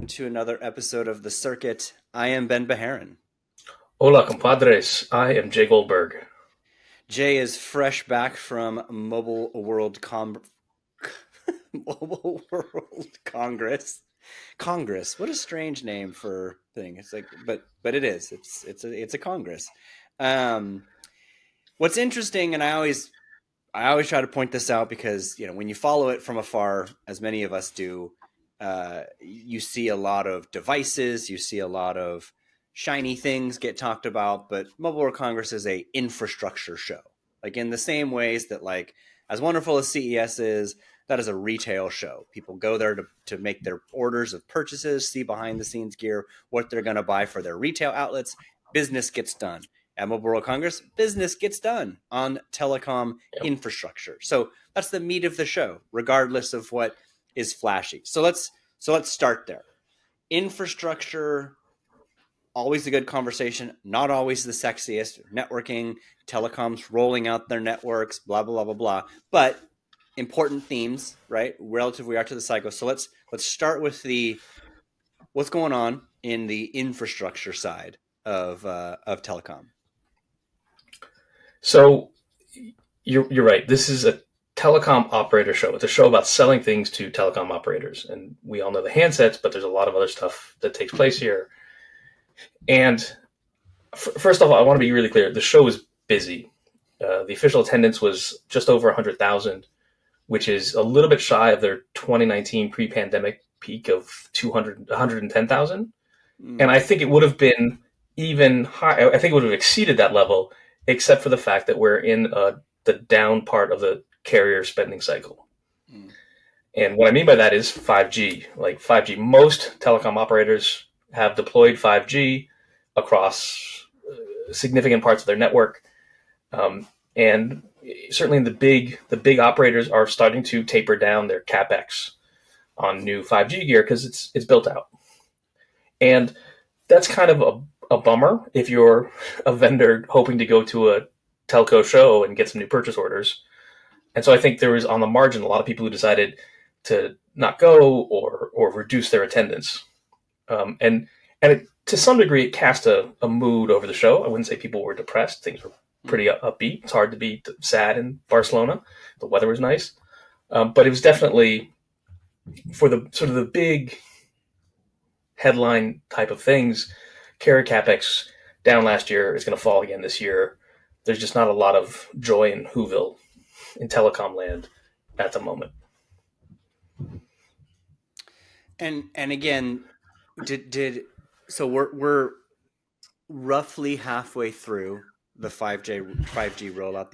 To another episode of The Circuit. I am Ben Bajarin. Hola, compadres. I am Jay Goldberg. Jay is fresh back from Mobile World Congress. Congress. What a strange name for thing. It's like, but it is. It's a Congress. Um, what's interesting, and I always try to point this out because when you follow it from afar, as many of us do, you see a lot of devices, you see a lot of shiny things get talked about, but Mobile World Congress is a infrastructure show. Like in the same ways that as wonderful as CES is, that is a retail show. People go there to make their orders of purchases, see behind the scenes gear, what they're going to buy for their retail outlets. Business gets done. At Mobile World Congress, business gets done on telecom infrastructure. So that's the meat of the show, regardless of what is flashy. So let's start there. Infrastructure, always a good conversation, not always the sexiest. Networking, telecoms rolling out their networks, blah blah blah blah blah. But important themes, right? Relative we are to the cycle. So let's start with what's going on in the infrastructure side of telecom. So you're right. This is a telecom operator show. It's a show about selling things to telecom operators, and we all know the handsets, but there's a lot of other stuff that takes place here. And first of all, I want to be really clear. The show is busy. The official attendance was just over 100,000, which is a little bit shy of their 2019 pre-pandemic peak of 110,000. And I think it would have been even higher. I think it would have exceeded that level, except for the fact that we're in the down part of the carrier spending cycle. And what I mean by that is 5G. Like 5G, most telecom operators have deployed 5G across significant parts of their network. And certainly the big operators are starting to taper down their CapEx on new 5G gear because it's built out. And that's kind of a bummer if you're a vendor hoping to go to a telco show and get some new purchase orders. And so I think there was on the margin a lot of people who decided to not go or reduce their attendance. And to some degree, it cast a mood over the show. I wouldn't say people were depressed. Things were pretty upbeat. It's hard to be sad in Barcelona. The weather was nice. But it was definitely for the sort of the big headline type of things. Carrier CapEx down last year is going to fall again this year. There's just not a lot of joy in Whoville, in telecom land at the moment. And again, so we're roughly halfway through the 5G rollout.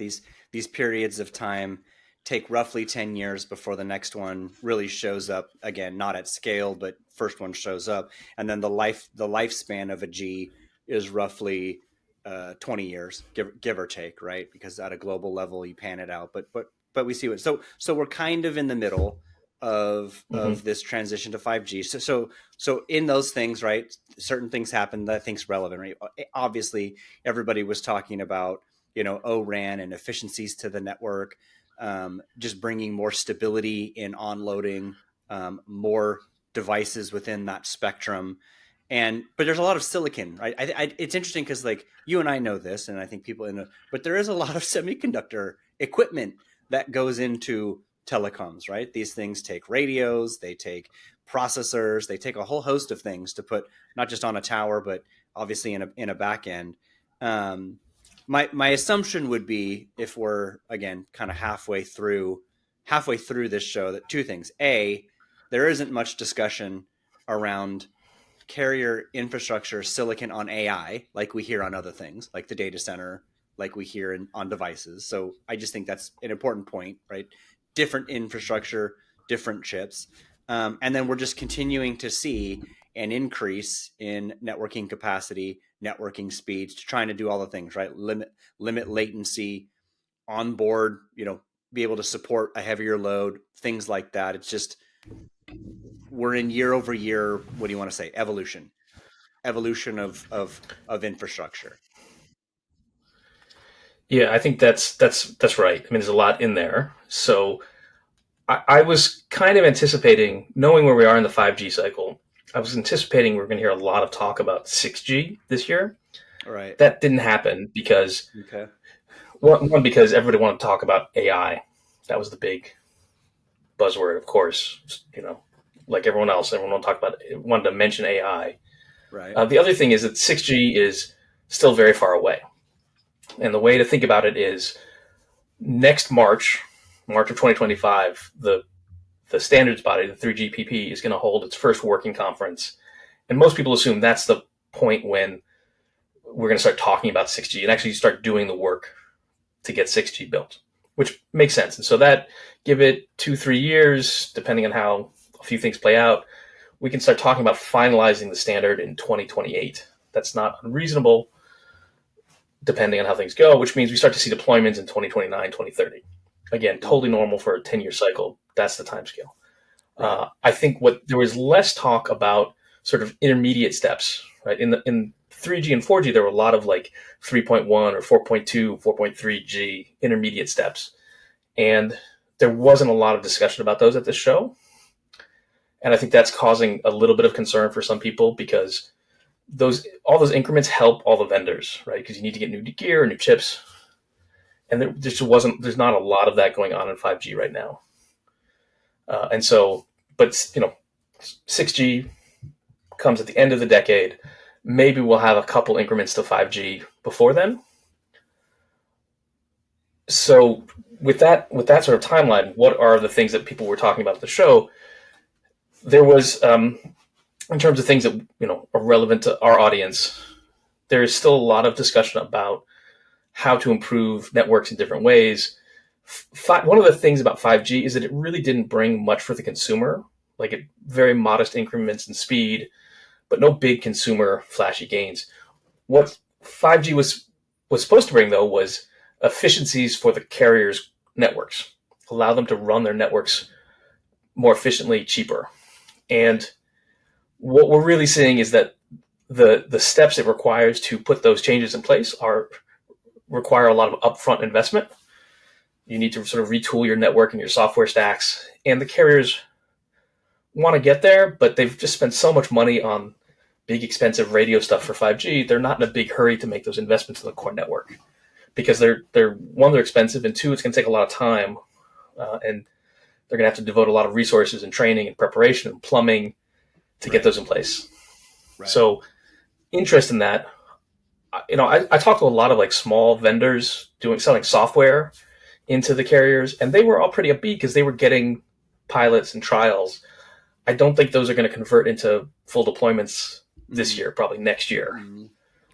These periods of time take roughly 10 years before the next one really shows up. Again, not at scale, but first one shows up, and then the lifespan of a G is roughly 20 years, give or take, right? Because at a global level, you pan it out. But we see what so we're kind of in the middle of this transition to 5G. So in those things, right? Certain things happen that I think's relevant, right? Obviously, everybody was talking about ORAN and efficiencies to the network. Just bringing more stability in onloading, more devices within that spectrum. But there's a lot of silicon, right? It's interesting because you and I know this, and I think people but there is a lot of semiconductor equipment that goes into telecoms, right? These things take radios, they take processors, they take a whole host of things to put not just on a tower, but obviously in a back end. My assumption would be, if we're again kind of halfway through this show, that two things: A, there isn't much discussion around carrier infrastructure silicon on AI like we hear on other things, like the data center, like we hear on devices. So I just think that's an important point, right? Different infrastructure, different chips, and then we're just continuing to see an increase in networking capacity, networking speeds, to trying to do all the things, right? Limit latency, onboard, be able to support a heavier load, things like that. It's just, we're in year over year. What do you want to say? Evolution of infrastructure. Yeah, I think that's right. I mean, there's a lot in there. So I was kind of anticipating, knowing where we are in the 5G cycle, I was anticipating we are going to hear a lot of talk about 6G this year. All right. That didn't happen because Okay. one because everybody wanted to talk about AI. That was the big buzzword, of course. You know, like everyone else, everyone wanted to mention AI. Right. The other thing is that 6G is still very far away, and the way to think about it is next March of 2025, the standards body, the 3GPP, is going to hold its first working conference, and most people assume that's the point when we're going to start talking about 6G and actually start doing the work to get 6G built, which makes sense. And so that give it 2-3 years, depending on how a few things play out, we can start talking about finalizing the standard in 2028. That's not unreasonable, depending on how things go, which means we start to see deployments in 2029, 2030. Again, totally normal for a 10-year cycle. That's the timescale. Right. I think what there was less talk about sort of intermediate steps, right? In 3G and 4G, there were a lot of like 3.1 or 4.2, 4.3G intermediate steps, and there wasn't a lot of discussion about those at this show. And I think that's causing a little bit of concern for some people because all those increments help all the vendors, right? Because you need to get new gear, new chips, and there's not a lot of that going on in 5G right now. And so, but 6G comes at the end of the decade. Maybe we'll have a couple increments to 5G before then. So with that sort of timeline, what are the things that people were talking about at the show? There was, in terms of things that are relevant to our audience, there is still a lot of discussion about how to improve networks in different ways. One of the things about 5G is that it really didn't bring much for the consumer, like very modest increments in speed, but no big consumer flashy gains. What 5G was supposed to bring, though, was efficiencies for the carriers' networks, allow them to run their networks more efficiently, cheaper. And what we're really seeing is that the steps it requires to put those changes in place require a lot of upfront investment. You need to sort of retool your network and your software stacks, and the carriers want to get there, but they've just spent so much money on big, expensive radio stuff for 5G. They're not in a big hurry to make those investments in the core network because they're expensive, and two, it's going to take a lot of time, and they're going to have to devote a lot of resources and training and preparation and plumbing to get those in place. Right. So, interest in that. I talked to a lot of like small vendors selling software into the carriers, and they were all pretty upbeat because they were getting pilots and trials. I don't think those are going to convert into full deployments this year, probably next year.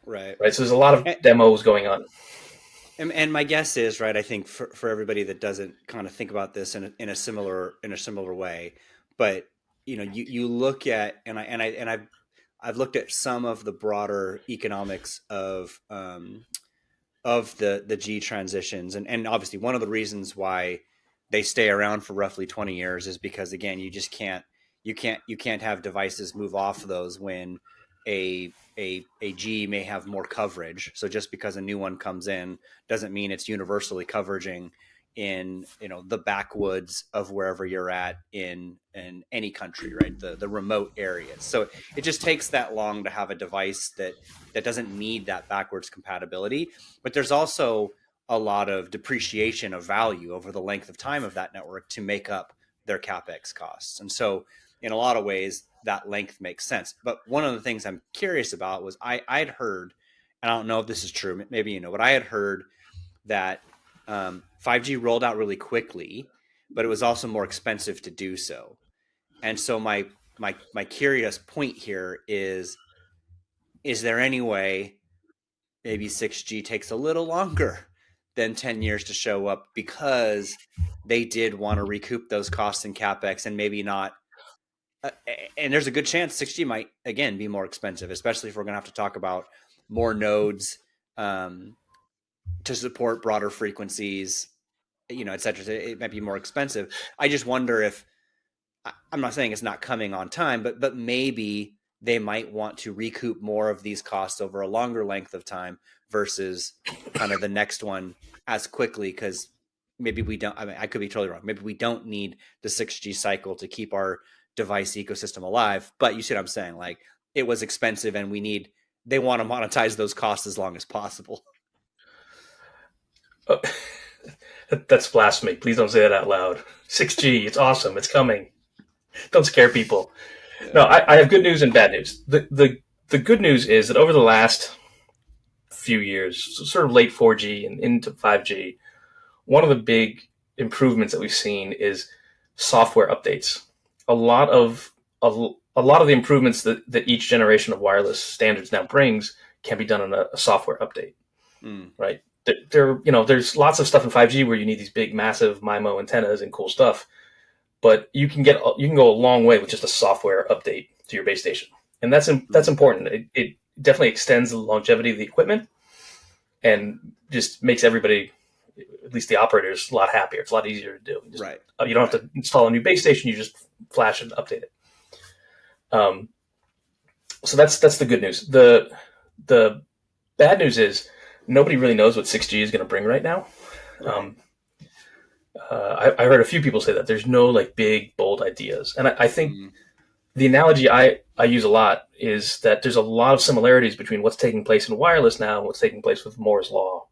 Right. Right. So there's a lot of demos going on. And my guess is, right, I think for everybody that doesn't kind of think about this in a similar way, but you look at, I've looked at some of the broader economics of the G transitions, and obviously one of the reasons why they stay around for roughly 20 years is because, again, you can't have devices move off of those when a G may have more coverage. So just because a new one comes in doesn't mean it's universally coveraging in the backwoods of wherever you're at in any country, right? The remote areas. So it just takes that long to have a device that doesn't need that backwards compatibility. But there's also a lot of depreciation of value over the length of time of that network to make up their capex costs. And so in a lot of ways that length makes sense. But one of the things I'm curious about was I'd heard, and I don't know if this is true, maybe but I had heard that 5G rolled out really quickly, but it was also more expensive to do so. And so my curious point here is there any way maybe 6G takes a little longer than 10 years to show up because they did want to recoup those costs and capex and maybe not. And there's a good chance 6G might, again, be more expensive, especially if we're going to have to talk about more nodes to support broader frequencies, et cetera. It might be more expensive. I just wonder if, I'm not saying it's not coming on time, but maybe they might want to recoup more of these costs over a longer length of time versus kind of the next one as quickly, because maybe we don't, I mean, I could be totally wrong. Maybe we don't need the 6G cycle to keep our device ecosystem alive. But you see what I'm saying? Like, it was expensive and they want to monetize those costs as long as possible. Oh, that's blasphemy. Please don't say that out loud. 6G, it's awesome. It's coming. Don't scare people. Yeah. No, I have good news and bad news. The good news is that over the last few years, sort of late 4G and into 5G, one of the big improvements that we've seen is software updates. A lot of the improvements that each generation of wireless standards now brings can be done in a software update, right? There's lots of stuff in 5G where you need these big, massive MIMO antennas and cool stuff, but you can go a long way with just a software update to your base station, and that's important. It definitely extends the longevity of the equipment and just makes everybody, at least the operators, a lot happier. It's a lot easier to do. Right. You don't have to install a new base station. You just flash and update it. So that's the good news. The bad news is nobody really knows what 6G is going to bring right now. I heard a few people say that there's no like big, bold ideas. And I think the analogy I use a lot is that there's a lot of similarities between what's taking place in wireless now and what's taking place with Moore's Law,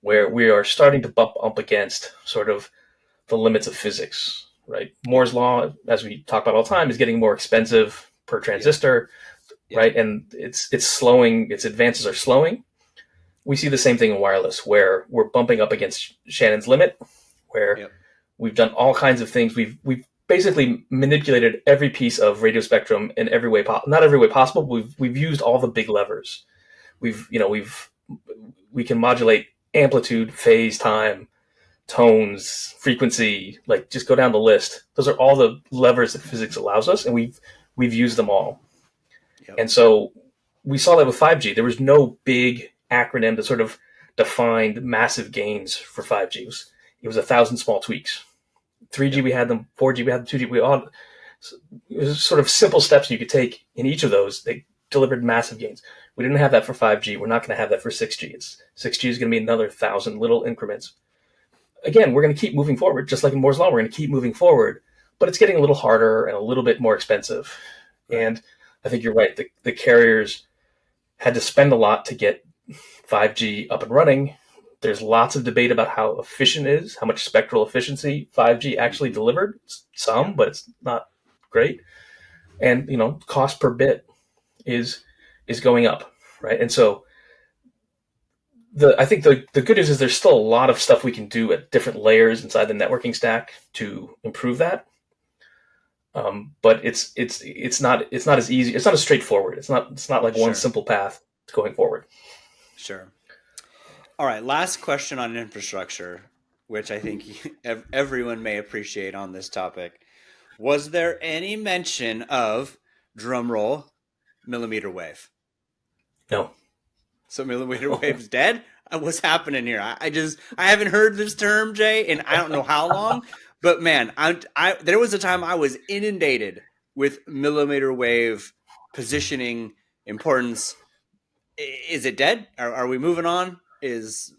where we are starting to bump up against sort of the limits of physics, right? Moore's Law, as we talk about all the time, is getting more expensive per transistor, right? And it's slowing, its advances are slowing. We see the same thing in wireless, where we're bumping up against Shannon's limit, where we've done all kinds of things. We've basically manipulated every piece of radio spectrum in every way not every way possible. But we've used all the big levers. We can modulate amplitude, phase, time, tones, frequency, like just go down the list. Those are all the levers that physics allows us, and we've used them all. And so we saw that with 5G. There was no big acronym that sort of defined massive gains for 5G. It was 1,000 small tweaks. 3G we had them, 4G we had them, 2G it was sort of simple steps you could take in each of those. They delivered massive gains. We didn't have that for 5G. We're not going to have that for 6G. 6G is going to be another 1,000 little increments. Again, we're going to keep moving forward, just like in Moore's Law. We're going to keep moving forward, but it's getting a little harder and a little bit more expensive. And I think you're right. The carriers had to spend a lot to get 5G up and running. There's lots of debate about how efficient it is, how much spectral efficiency 5G actually delivered. Some, but it's not great. And cost per bit is going up, right? And so I think the good news is there's still a lot of stuff we can do at different layers inside the networking stack to improve that. But it's not as easy. It's not as straightforward. It's not like one simple path to going forward. Sure. All right. Last question on infrastructure, which I think everyone may appreciate on this topic. Was there any mention of, drum roll, millimeter wave? No. So millimeter wave's dead? What's happening here? I haven't heard this term, Jay, and I don't know how long. But man, there was a time I was inundated with millimeter wave positioning importance. Is it dead? Are we moving on? Is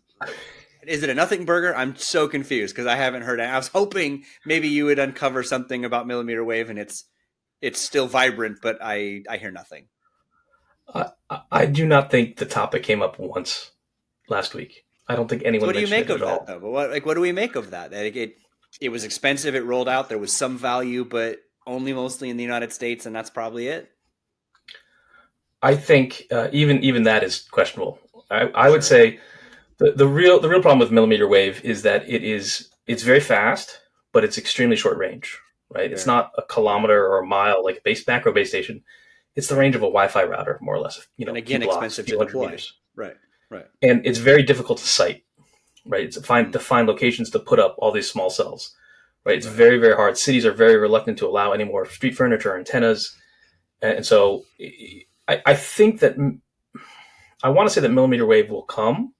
it a nothing burger? I'm so confused because I haven't heard it. I was hoping maybe you would uncover something about millimeter wave, and it's still vibrant, but I hear nothing. I do not think the topic came up once last week. I don't think anyone. So what do you make of that, all. though? What do we make of that? It was expensive. It rolled out. There was some value, but only mostly in the United States, and that's probably it. I think even that is questionable. I would say the real problem with millimeter wave is that it's very fast, but it's extremely short range. Right? Yeah. It's not a kilometer or a mile like a macro base station. It's the range of a Wi-Fi router, more or less. And again, expensive to deploy. Meters. Right. And it's very difficult to site. Right, to find locations to put up all these small cells. Right, it's very, very hard. Cities are very reluctant to allow any more street furniture or antennas, and so I think that I want to say that millimeter wave will come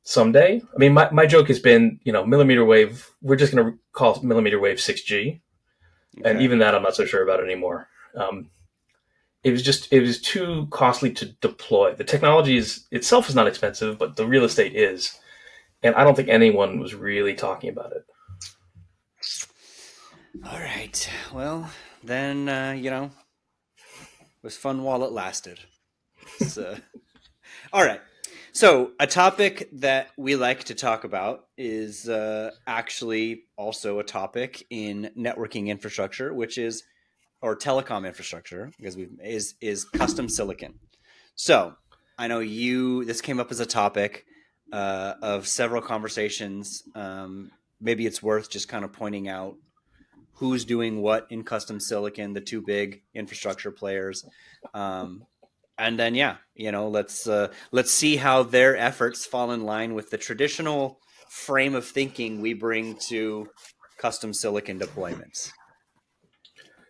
someday. I mean, my joke has been, millimeter wave. We're just going to call millimeter wave 6G, and even that I'm not so sure about anymore. it was too costly to deploy. The technology itself is not expensive, but the real estate is, and I don't think anyone was really talking about it. All right. Well, then it was fun while it lasted. So, all right. So, a topic that we like to talk about is actually also a topic in networking infrastructure, which is or telecom infrastructure, because we is custom silicon. So, I know this came up as a topic of several conversations. Maybe it's worth just kind of pointing out who's doing what in custom silicon, the two big infrastructure players. Um, and then let's see how their efforts fall in line with the traditional frame of thinking we bring to custom silicon deployments.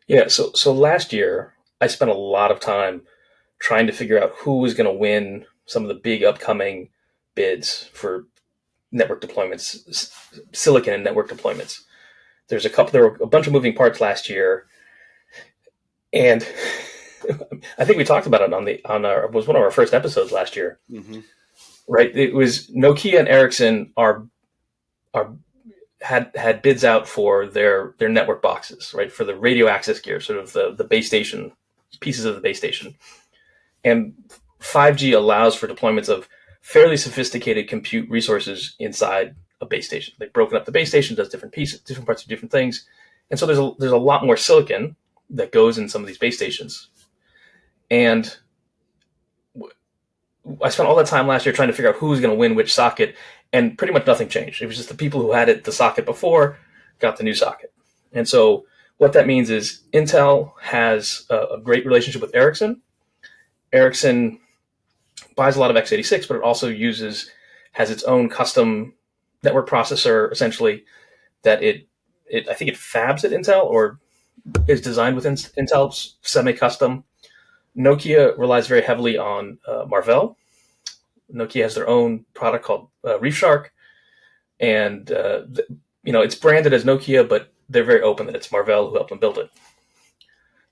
Yeah, so last year I spent a lot of time trying to figure out who was going to win some of the big upcoming bids for network deployments, silicon and network deployments. There were a bunch of moving parts last year, and I think we talked about it on our was one of our first episodes last year, Mm-hmm. right? It was Nokia and Ericsson are had bids out for their network boxes, right? For the radio access gear, sort of the base station pieces of the base station. And 5G allows for deployments of fairly sophisticated compute resources inside a base station. They've broken up the base station, does different pieces, different parts of different things. And so there's a lot more silicon that goes in some of these base stations. And I spent all that time last year trying to figure out who was going to win which socket, and pretty much nothing changed. It was just the people who had the socket before got the new socket. And so what that means is Intel has a great relationship with Ericsson. Ericsson buys a lot of x86, but it also has its own custom network processor, essentially, that I think it fabs at Intel or is designed within Intel, semi-custom. Nokia relies very heavily on Marvell. Nokia has their own product called ReefShark, and it's branded as Nokia, but they're very open that it's Marvell who helped them build it.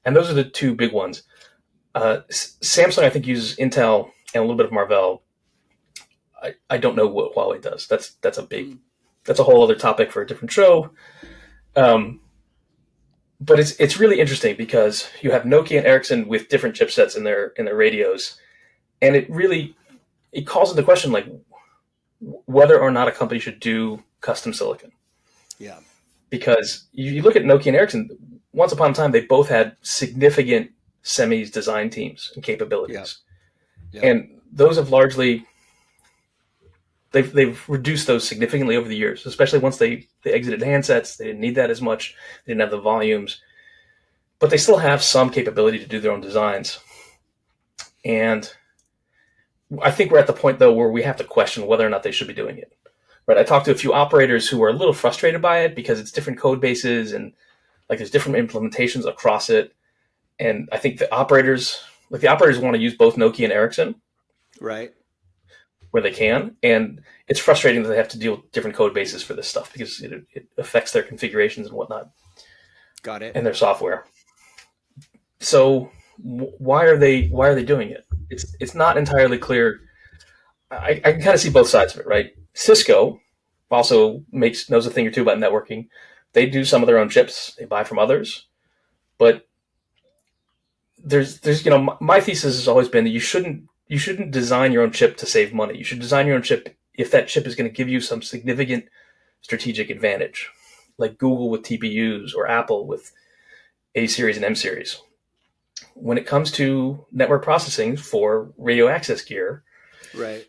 And those are the two big ones. Samsung, I think, uses Intel and a little bit of Marvell. I don't know what Huawei does. That's a whole other topic for a different show. But it's really interesting because you have Nokia and Ericsson with different chipsets in their radios, and it calls into question like whether or not a company should do custom silicon. Yeah. Because you look at Nokia and Ericsson, once upon a time they both had significant semis design teams and capabilities. Yeah. And those have largely they've reduced those significantly over the years, especially once they exited handsets. They didn't need that as much. They didn't have the volumes, but they still have some capability to do their own designs. And I think we're at the point though where we have to question whether or not they should be doing it. Right? I talked to a few operators who were a little frustrated by it because it's different code bases and like there's different implementations across it. And I think the operators want to use both Nokia and Ericsson. Right. Where they can, and it's frustrating that they have to deal with different code bases for this stuff because it affects their configurations and whatnot. Got it. And their software. So why are they doing it? It's not entirely clear. I can kind of see both sides of it, right? Cisco also knows a thing or two about networking. They do some of their own chips. They buy from others, but there's my thesis has always been that you shouldn't design your own chip to save money. You should design your own chip if that chip is going to give you some significant strategic advantage, like Google with TPUs or Apple with A series and M series. When it comes to network processing for radio access gear, right,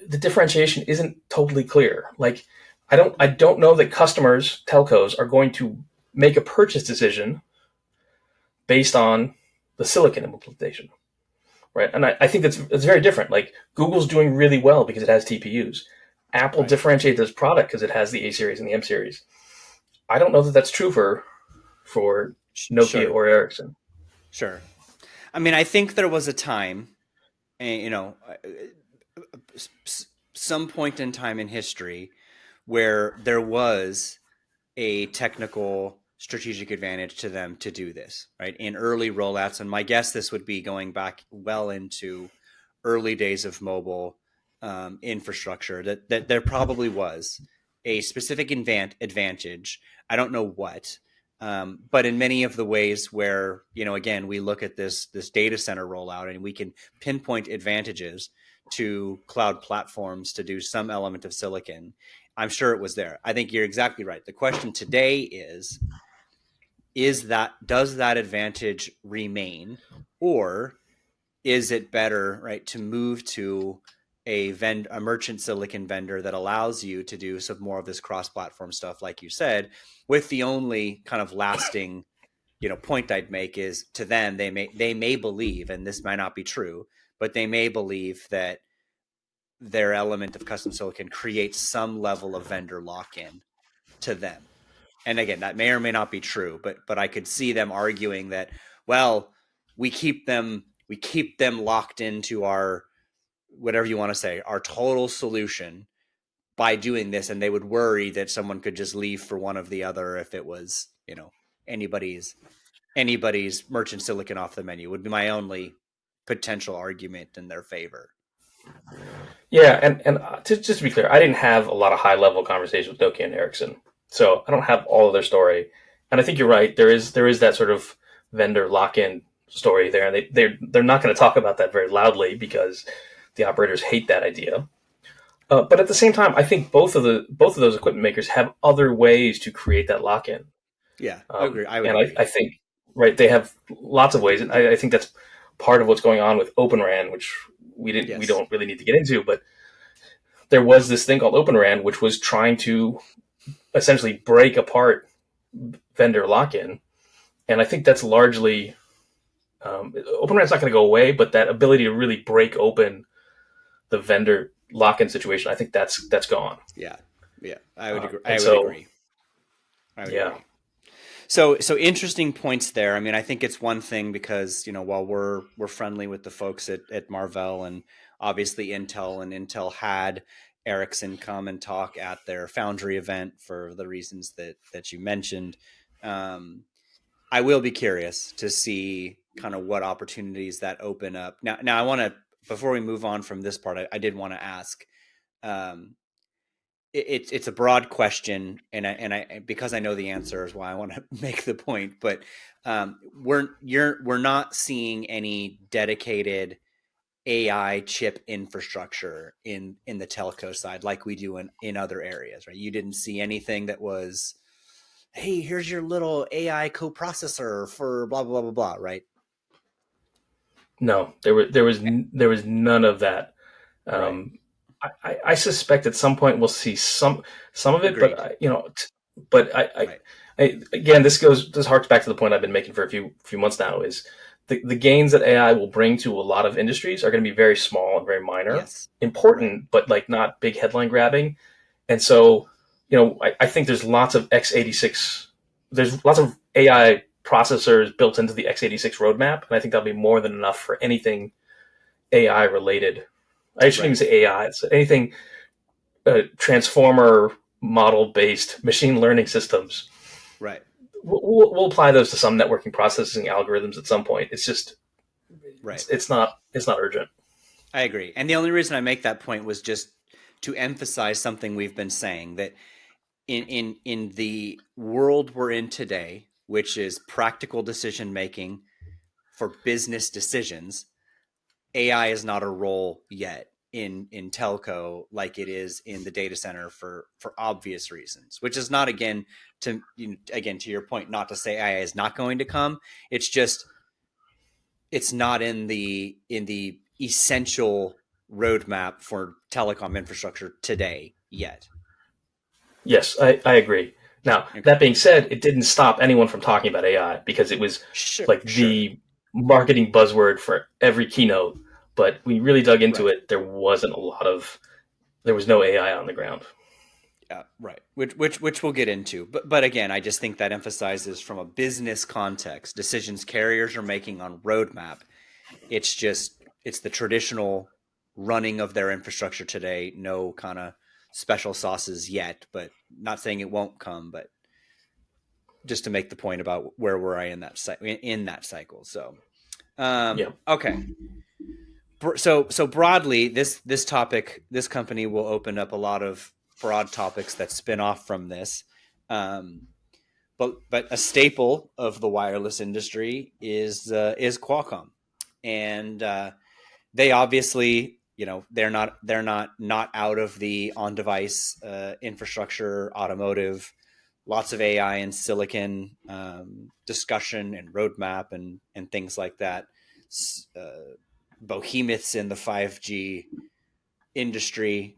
the differentiation isn't totally clear. Like, I don't know that customers, telcos, are going to make a purchase decision based on the silicon implementation. Right. And I think that's very different. Like Google's doing really well because it has TPUs. Apple differentiates its product because it has the A series and the M series. I don't know that that's true for Nokia or Ericsson. Sure. I mean, I think there was a time, some point in time in history where there was a technical strategic advantage to them to do this, right? In early rollouts, and my guess this would be going back well into early days of mobile infrastructure, that there probably was a specific advantage. I don't know what, but in many of the ways where, again, we look at this data center rollout and we can pinpoint advantages to cloud platforms to do some element of silicon. I'm sure it was there. I think you're exactly right. The question today does that advantage remain, or is it better, right, to move to a merchant silicon vendor that allows you to do some more of this cross-platform stuff, like you said, with the only kind of lasting, point I'd make is, to them, they may believe, and this might not be true, but they may believe that their element of custom silicon creates some level of vendor lock-in to them. And again, that may or may not be true, but I could see them arguing that, well, we keep them locked into our, whatever you want to say, our total solution by doing this, and they would worry that someone could just leave for one of the other if it was, anybody's merchant silicon off the menu, would be my only potential argument in their favor. Yeah, and just to be clear, I didn't have a lot of high level conversations with Nokia and Ericsson, so I don't have all of their story. And I think you're right. There is that sort of vendor lock in story there, and they're not going to talk about that very loudly because the operators hate that idea. But at the same time, I think both of those equipment makers have other ways to create that lock in. Yeah, I agree. I would and agree. I think, right, they have lots of ways, and I think that's part of what's going on with OpenRAN, which we don't really need to get into, but there was this thing called OpenRAN, which was trying to essentially break apart vendor lock-in, and I think that's largely OpenRAN's not going to go away, but that ability to really break open the vendor lock-in situation, I think that's gone. Yeah, I would agree. I would agree. So interesting points there. I mean, I think it's one thing because, while we're friendly with the folks at Marvell, and obviously Intel had Ericsson come and talk at their Foundry event for the reasons that you mentioned. I will be curious to see kind of what opportunities that open up. Now I want to, before we move on from this part, I did want to ask. It's a broad question, and I because I know the answer is why I want to make the point. But we're not seeing any dedicated AI chip infrastructure in the telco side like we do in other areas, right? You didn't see anything that was, hey, here's your little AI coprocessor for blah blah blah blah blah, right? No, there was none of that. Right. I suspect at some point we'll see some of it, Agreed. but Right. again, this harks back to the point I've been making for a few months now, is the gains that AI will bring to a lot of industries are going to be very small and very minor, Yes. important, Right. but like not big headline grabbing. And so, I think there's lots of x86, there's lots of AI processors built into the x86 roadmap, and I think that'll be more than enough for anything AI related. I shouldn't even say AI. It's anything transformer model based machine learning systems. Right. We'll apply those to some networking processing algorithms at some point. It's just Right. it's not urgent. I agree. And the only reason I make that point was just to emphasize something we've been saying, that in the world we're in today, which is practical decision making for business decisions, AI is not a role yet in telco like it is in the data center for obvious reasons. Which is not, again, to your point, not to say AI is not going to come. It's just it's not in the essential roadmap for telecom infrastructure today yet. Yes, I agree. Now, Okay. that being said, it didn't stop anyone from talking about AI because it was Sure. the marketing buzzword for every keynote. But when you really dug into Right. it, there was no AI on the ground. Yeah, right. Which we'll get into. But again, I just think that emphasizes, from a business context, decisions carriers are making on roadmap. It's the traditional running of their infrastructure today. No kind of special sauces yet, but not saying it won't come. But just to make the point about where we're in that cycle. So, Yeah. okay. So broadly, this topic, this company will open up a lot of broad topics that spin off from this. Um, but a staple of the wireless industry is Qualcomm, and they obviously, they're not out of the on device infrastructure, automotive, lots of AI and silicon discussion and roadmap and things like that. Behemoths in the 5G industry.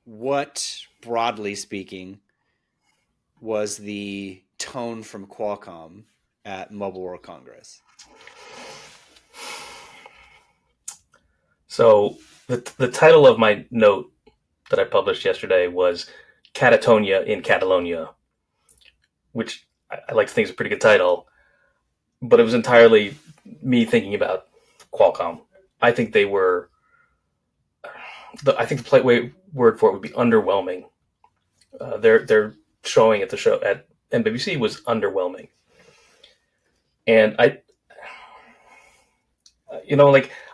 What, broadly speaking, was the tone from Qualcomm at Mobile World Congress? So the title of my note that I published yesterday was Catatonia in Catalonia, which I like to think is a pretty good title, but it was entirely me thinking about Qualcomm. I think they were, I think the polite word for it would be underwhelming. Their showing at the show at MWC was underwhelming. And like,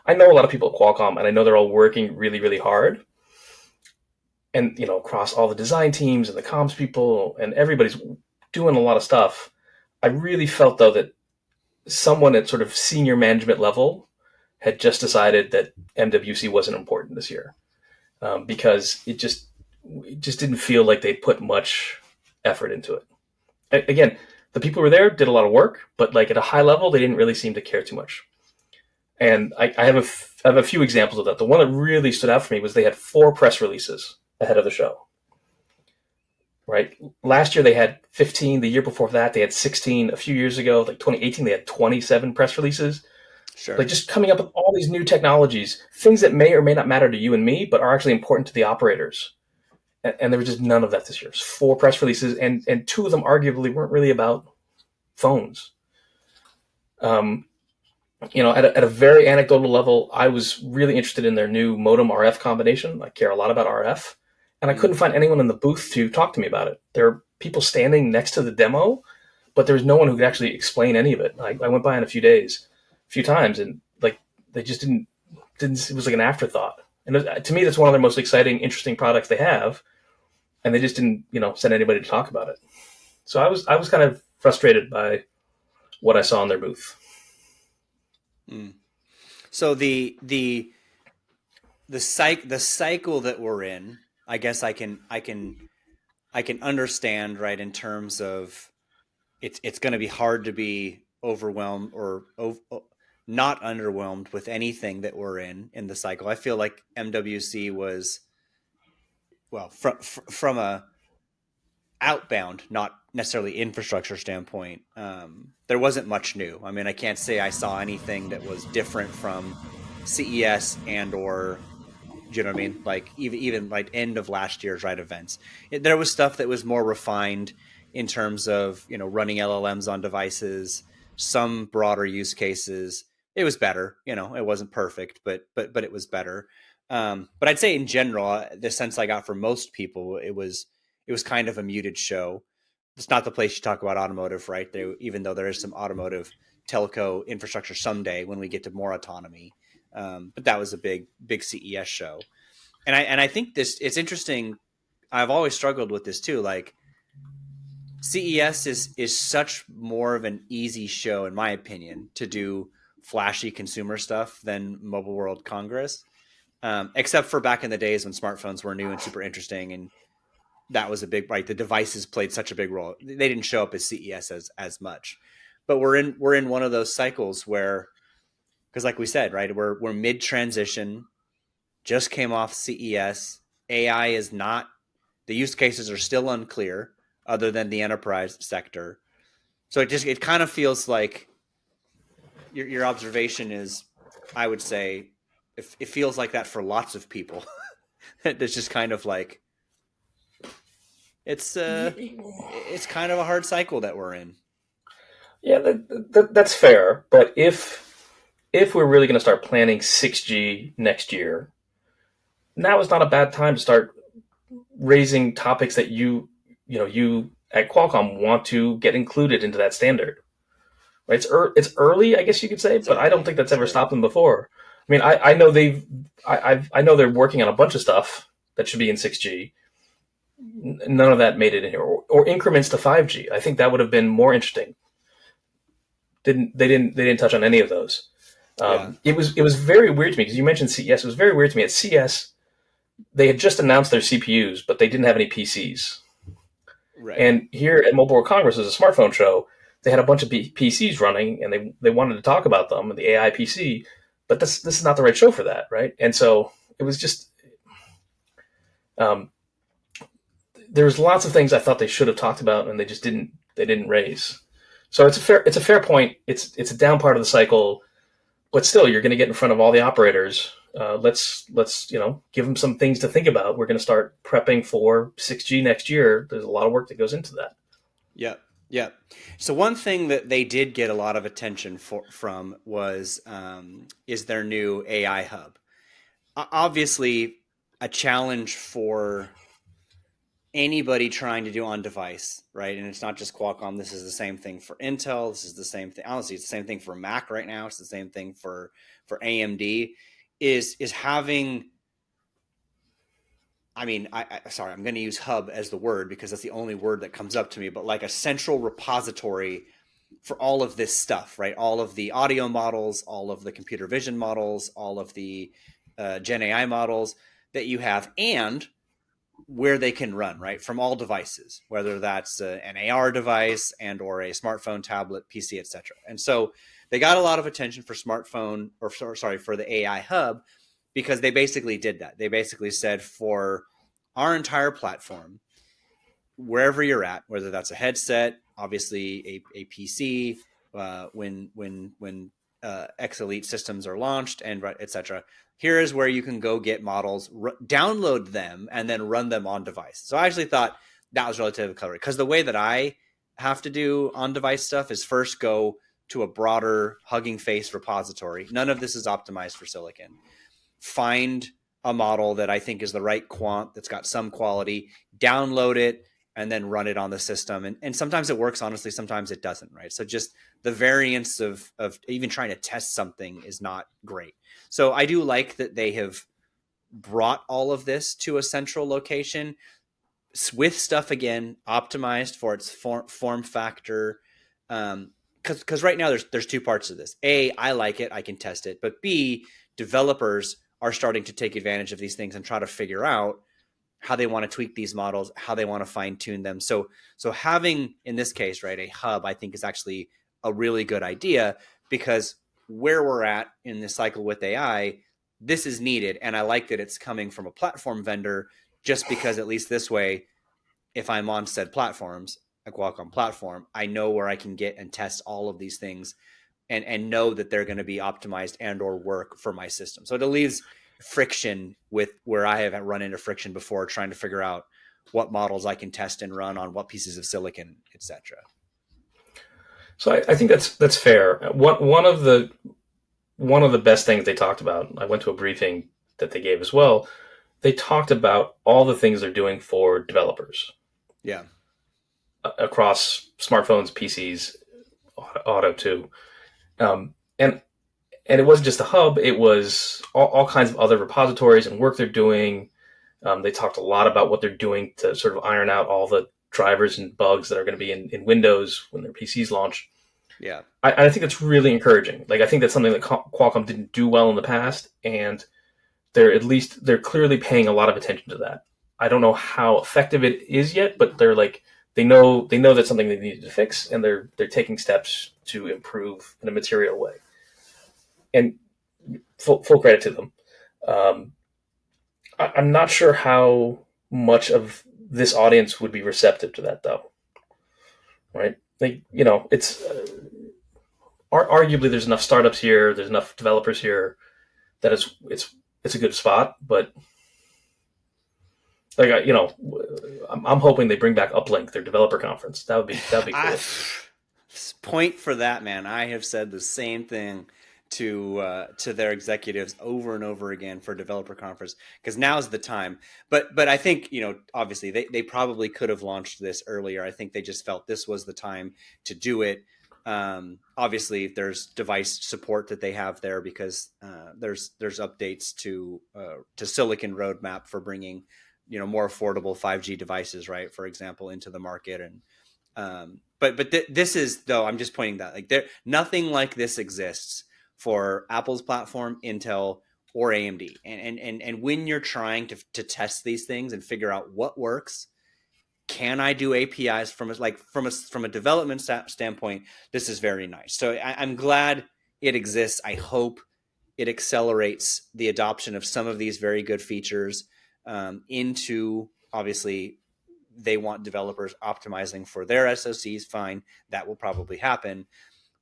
I know a lot of people at Qualcomm, and I know they're all working really, really hard. And, across all the design teams and the comms people, and everybody's doing a lot of stuff. I really felt, though, that someone at sort of senior management level had just decided that MWC wasn't important this year, because it just didn't feel like they put much effort into it. Again, the people who were there did a lot of work, but like at a high level, they didn't really seem to care too much. And I have a few examples of that. The one that really stood out for me was they had 4 press releases ahead of the show. Right? Last year they had 15. The year before that they had 16. A few years ago, like 2018, they had 27 press releases. Sure. Like, just coming up with all these new technologies, things that may or may not matter to you and me, but are actually important to the operators. And there was just none of that this year. 4 press releases, and 2 of them arguably weren't really about phones. At a very anecdotal level, I was really interested in their new modem RF combination. I care a lot about RF. And I couldn't find anyone in the booth to talk to me about it. There are people standing next to the demo, but there was no one who could actually explain any of it. I went by in a few times, and like, they just didn't. It was like an afterthought. And to me, that's one of their most exciting, interesting products they have, and they just didn't, send anybody to talk about it. So I was kind of frustrated by what I saw in their booth. So the cycle that we're in, I guess I can understand, right, in terms of it's going to be hard to be overwhelmed or not underwhelmed with anything that we're in the cycle. I feel like MWC was, well, from a outbound, not necessarily infrastructure standpoint, there wasn't much new. I mean, I can't say I saw anything that was different from CES and or, do you know what I mean? Like even like end of last year's events. There was stuff that was more refined in terms of, running LLMs on devices, some broader use cases. It was better. It wasn't perfect, but it was better. But I'd say in general, the sense I got from most people, it was kind of a muted show. It's not the place you talk about automotive, right? Even though there is some automotive telco infrastructure someday when we get to more autonomy. But that was a big CES show. And I think it's interesting. I've always struggled with this too. Like, CES is such more of an easy show, in my opinion, to do flashy consumer stuff than Mobile World Congress. Except for back in the days when smartphones were new and super interesting, and that was a big, right? The devices played such a big role. They didn't show up as CES as much, but we're in one of those cycles where, because like we said, right, we're mid transition, just came off CES. AI is not, the use cases are still unclear, other than the enterprise sector. So it kind of feels like your observation is, I would say, it feels like that for lots of people. It's just kind of like, it's kind of a hard cycle that we're in. Yeah, that's fair. But if we're really going to start planning 6G next year, now is not a bad time to start raising topics that you at Qualcomm want to get included into that standard. Right? It's early, I guess you could say, It's but I don't early, think that's ever sure. stopped them before. I mean, I know I know they're working on a bunch of stuff that should be in 6G. None of that made it in here, or increments to 5G. I think that would have been more interesting. They didn't touch on any of those. Yeah, It was very weird to me because you mentioned CES. It was very weird to me at CES. They had just announced their CPUs, but they didn't have any PCs. right. And here at Mobile World Congress, as a smartphone show, they had a bunch of PCs running, and they wanted to talk about them and the AI PC. But this is not the right show for that, right? And so it was just um, there was lots of things I thought they should have talked about, and they just didn't. They didn't raise. So it's a fair point. It's a down part of the cycle, but still, you're going to get in front of all the operators. Let's give them some things to think about. We're going to start prepping for 6G next year. There's a lot of work that goes into that. Yep. Yep. So one thing that they did get a lot of attention from was is their new AI hub. Obviously, a challenge for anybody trying to do on device, right? And it's not just Qualcomm. This is the same thing for Intel. This is the same thing. Honestly, it's the same thing for Mac right now. It's the same thing for AMD. Is having. I mean, sorry, I'm going to use hub as the word because that's the only word that comes up to me. But like a central repository for all of this stuff, right? All of the audio models, all of the computer vision models, all of the Gen AI models that you have, and where they can run, right, from all devices, whether that's an AR device and or a smartphone, tablet, PC, etc. And so they got a lot of attention for smartphone, or sorry, for the AI hub, because they basically did that. They basically said for our entire platform, wherever you're at, whether that's a headset, obviously a PC, when X Elite systems are launched, and etc. Here is where you can go get models, download them, and then run them on device. So I actually thought that was relatively clever because the way that I have to do on device stuff is first go to a broader Hugging Face repository. None of this is optimized for silicon. Find a model that I think is the right quant, that's got some quality, download it, and then run it on the system. And sometimes it works, honestly, sometimes it doesn't, right? So just the variance of even trying to test something is not great. So I do like that they have brought all of this to a central location with stuff, again, optimized for its form factor. Because right now there's two parts of this. A, I like it, I can test it. But B, developers are starting to take advantage of these things and try to figure out how they want to tweak these models, how they want to fine tune them. So having, in this case, right, a hub, I think is actually a really good idea because where we're at in this cycle with AI, this is needed. And I like that it's coming from a platform vendor just because at least this way, if I'm on said platforms, a Qualcomm platform, I know where I can get and test all of these things and know that they're going to be optimized and or work for my system. So it leaves friction with where I have run into friction before trying to figure out what models I can test and run on what pieces of silicon, etc. So I think that's fair. One of the best things they talked about, I went to a briefing that they gave as well. They talked about all the things they're doing for developers Yeah. across smartphones, PCs, auto too. And it wasn't just the hub; it was all kinds of other repositories and work they're doing. They talked a lot about what they're doing to sort of iron out all the drivers and bugs that are going to be in Windows when their PCs launch. Yeah. I think that's really encouraging. Like I think that's something that Qualcomm didn't do well in the past, and they're clearly paying a lot of attention to that. I don't know how effective it is yet, but they know that's something they needed to fix, and they're taking steps to improve in a material way. And full credit to them. I'm not sure how much of this audience would be receptive to that, though. Right? It's arguably there's enough startups here, there's enough developers here that it's a good spot. But like I'm hoping they bring back Uplink, their developer conference. That would be cool. Point for that, man. I have said the same thing to their executives over and over again for developer conference, because now's the time. But I think, obviously they probably could have launched this earlier. I think they just felt this was the time to do it. Obviously, there's device support that they have there, because there's updates to Silicon roadmap for bringing more affordable 5G devices, right? For example, into the market. And this is, though, I'm just pointing that, like, there nothing like this exists for Apple's platform, Intel, or AMD. And when you're trying to test these things and figure out what works, can I do APIs from a development standpoint? This is very nice. So I'm glad it exists. I hope it accelerates the adoption of some of these very good features into, obviously, they want developers optimizing for their SoCs. Fine, that will probably happen.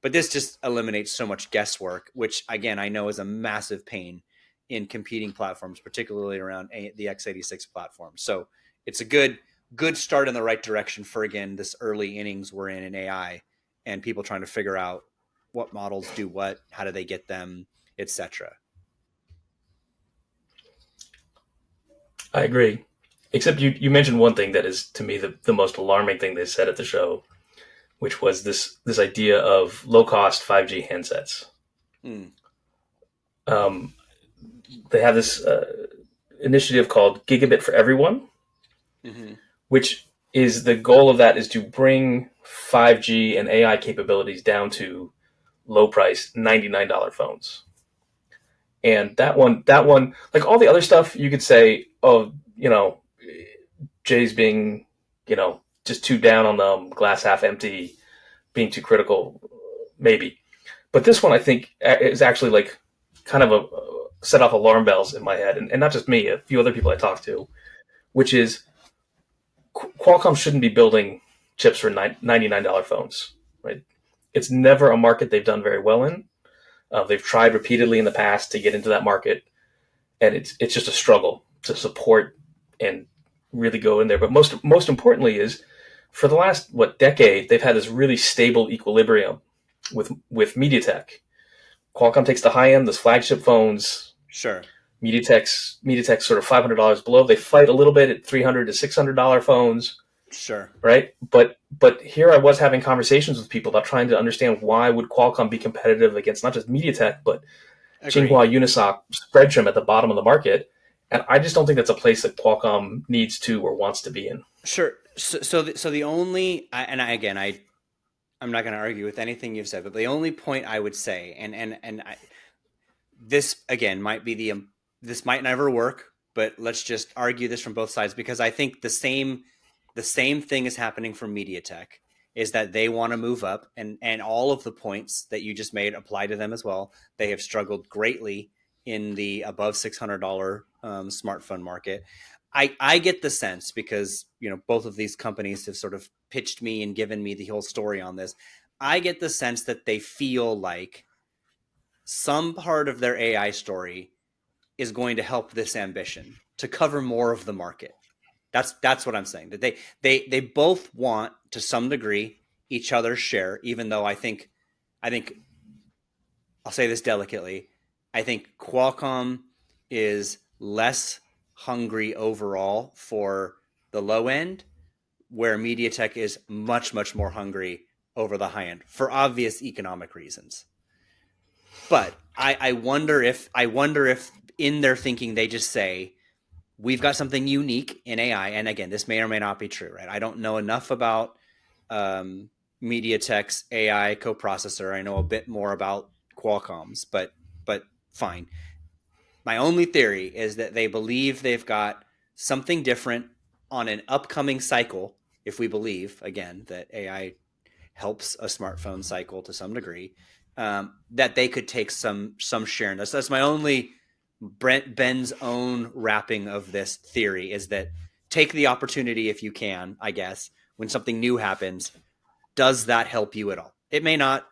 But this just eliminates so much guesswork, which, again, I know is a massive pain in competing platforms, particularly around the x86 platform. So it's a good start in the right direction for, again, this early innings we're in AI, and people trying to figure out what models do what, how do they get them, etc. I agree. Except you mentioned one thing that is, to me, the most alarming thing they said at the show, which was this idea of low cost 5G handsets. Mm. They have this initiative called Gigabit for Everyone, Mm-hmm. which is, the goal of that is to bring 5G and AI capabilities down to low price $99 phones. And that one, like all the other stuff, you could say, oh, Jay's being, just too down on the glass half empty, being too critical, maybe. But this one, I think, is actually like kind of set off alarm bells in my head, and not just me, a few other people I talked to, which is Qualcomm shouldn't be building chips for $99 phones, right? It's never a market they've done very well in. They've tried repeatedly in the past to get into that market, and it's just a struggle to support and really go in there. But most importantly is, for the last decade, they've had this really stable equilibrium with MediaTek. Qualcomm takes the high end, those flagship phones. Sure. MediaTek's sort of $500 below. They fight a little bit at $300 to $600 phones. Sure. Right. But here I was having conversations with people about trying to understand, why would Qualcomm be competitive against not just MediaTek, but Agreed. Tsinghua, Unisoc, Spreadtrum at the bottom of the market. And I just don't think that's a place that Qualcomm needs to or wants to be in. Sure. So the only, I'm not going to argue with anything you've said, but the only point I would say, this again might be this might never work, but let's just argue this from both sides, because I think the same thing is happening for MediaTek, is that they want to move up, and all of the points that you just made apply to them as well. They have struggled greatly in the above $600 smartphone market. I get the sense, because both of these companies have sort of pitched me and given me the whole story on this. I get the sense that they feel like some part of their AI story is going to help this ambition to cover more of the market. That's what I'm saying. That they both want, to some degree, each other's share, even though I think I'll say this delicately, I think Qualcomm is less hungry overall for the low end, where MediaTek is much, much more hungry over the high end, for obvious economic reasons. But I wonder if in their thinking they just say, we've got something unique in AI. And again, this may or may not be true, right? I don't know enough about MediaTek's AI coprocessor. I know a bit more about Qualcomm's, but fine. My only theory is that they believe they've got something different on an upcoming cycle. If we believe, again, that AI helps a smartphone cycle to some degree, that they could take some share in this. That's my only Ben's own wrapping of this theory, is that take the opportunity if you can, I guess, when something new happens. Does that help you at all? It may not.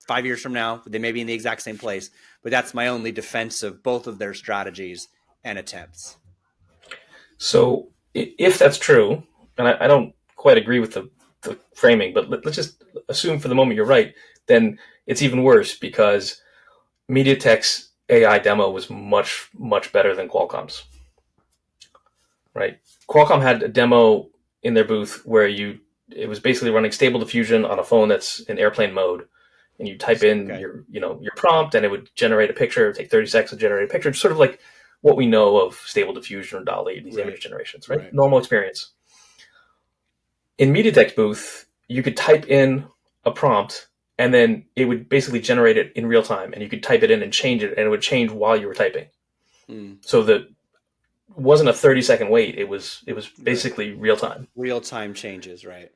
5 years from now, they may be in the exact same place, but that's my only defense of both of their strategies and attempts. So if that's true, and I don't quite agree with the framing, but let's just assume for the moment you're right, then it's even worse, because MediaTek's AI demo was much, much better than Qualcomm's. Right? Qualcomm had a demo in their booth where it was basically running Stable Diffusion on a phone that's in airplane mode, and you type in Okay. your prompt, and it would generate a picture. It would take 30 seconds to generate a picture. It's sort of like what we know of Stable Diffusion or DALL-E, these Right. image generations, right? Right. Normal experience. In MediaTek's booth, you could type in a prompt, and then it would basically generate it in real time, and you could type it in and change it, and it would change while you were typing. So that wasn't a 30-second wait. It was Right. basically real time. Real time changes, right?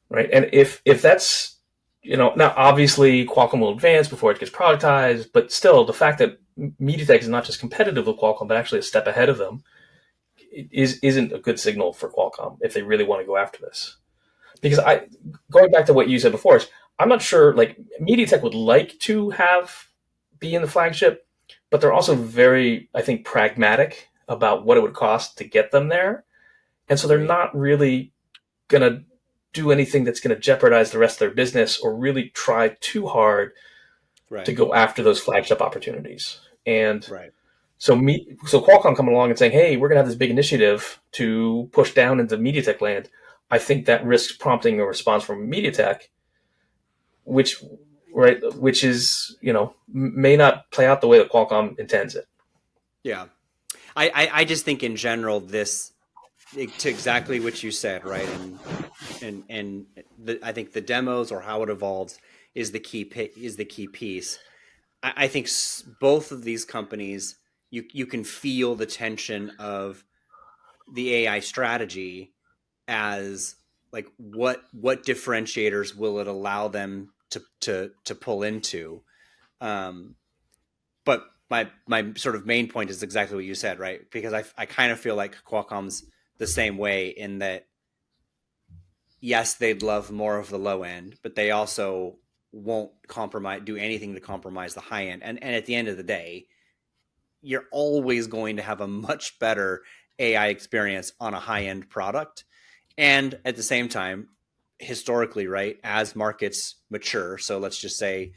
Right. And if that's, now obviously Qualcomm will advance before it gets productized, but still the fact that MediaTek is not just competitive with Qualcomm, but actually a step ahead of them isn't a good signal for Qualcomm if they really want to go after this. Because going back to what you said before, I'm not sure, like, MediaTek would like to be in the flagship, but they're also very, I think, pragmatic about what it would cost to get them there. And so they're not really going to do anything that's going to jeopardize the rest of their business or really try too hard to go after those flagship opportunities. And so Qualcomm coming along and saying, hey, we're going to have this big initiative to push down into MediaTek land, I think that risks prompting a response from MediaTek, which is, may not play out the way that Qualcomm intends it. Yeah. I just think in general, to exactly what you said, right? And I think the demos or how it evolves is the key piece. I think both of these companies, you can feel the tension of the AI strategy as like what differentiators will it allow them to pull into. But my sort of main point is exactly what you said, right? Because I kind of feel like Qualcomm's the same way in that, yes, they'd love more of the low end, but they also won't do anything to compromise the high end. And at the end of the day, you're always going to have a much better AI experience on a high end product. And at the same time, historically, right, as markets mature, so let's just say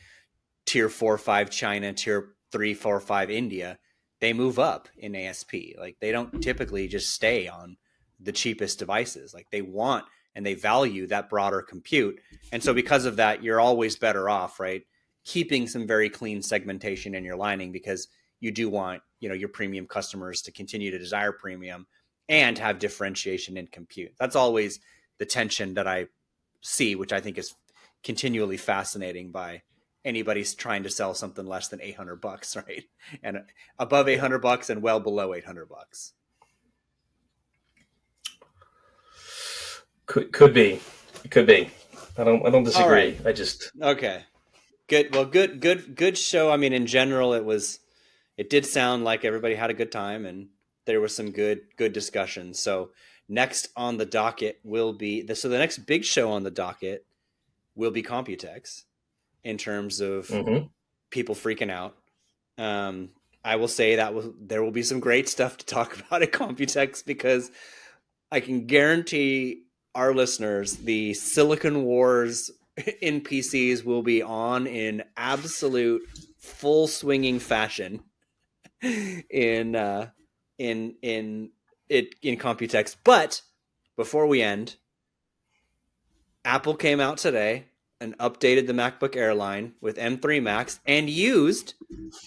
tier 4-5 China, tier 3-4-5 India, they move up in ASP. Like, they don't typically just stay on the cheapest devices. Like, they want and they value that broader compute. And so because of that, you're always better off, right, keeping some very clean segmentation in your lining, because you do want, your premium customers to continue to desire premium and have differentiation in compute. That's always the tension that I see, which I think is continually fascinating by anybody's trying to sell something less than $800, right? And above $800 and well below $800. Could be. It could be. I don't disagree. All right. I just okay. Good. Well, good show. I mean, in general, it did sound like everybody had a good time and there was some good discussions. So next on the docket will be the next big show on the docket will be Computex, in terms of people freaking out. I will say that there will be some great stuff to talk about at Computex, because I can guarantee our listeners the Silicon Wars in PCs will be on in absolute full swinging fashion in Computex. But before we end, Apple came out today and updated the MacBook Air line with M3 Max and used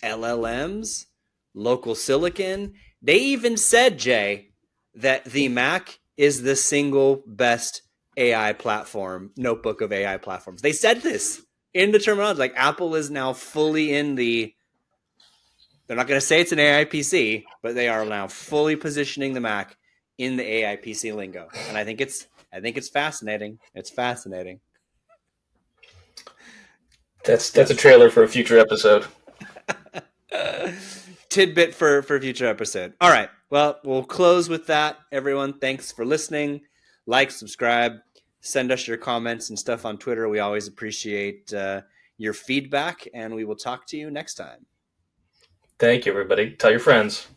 LLMs, local silicon. They even said, Jay, that the Mac is the single best AI platform, notebook of AI platforms. They said this in the terminology. Like, Apple is now fully in they're not going to say it's an AI PC, but they are now fully positioning the Mac in the AI PC lingo. And I think it's fascinating. It's fascinating. That's a trailer for a future episode. Tidbit for future episode. All right. Well, we'll close with that. Everyone, thanks for listening. Like, subscribe, send us your comments and stuff on Twitter. We always appreciate your feedback, and we will talk to you next time. Thank you, everybody. Tell your friends.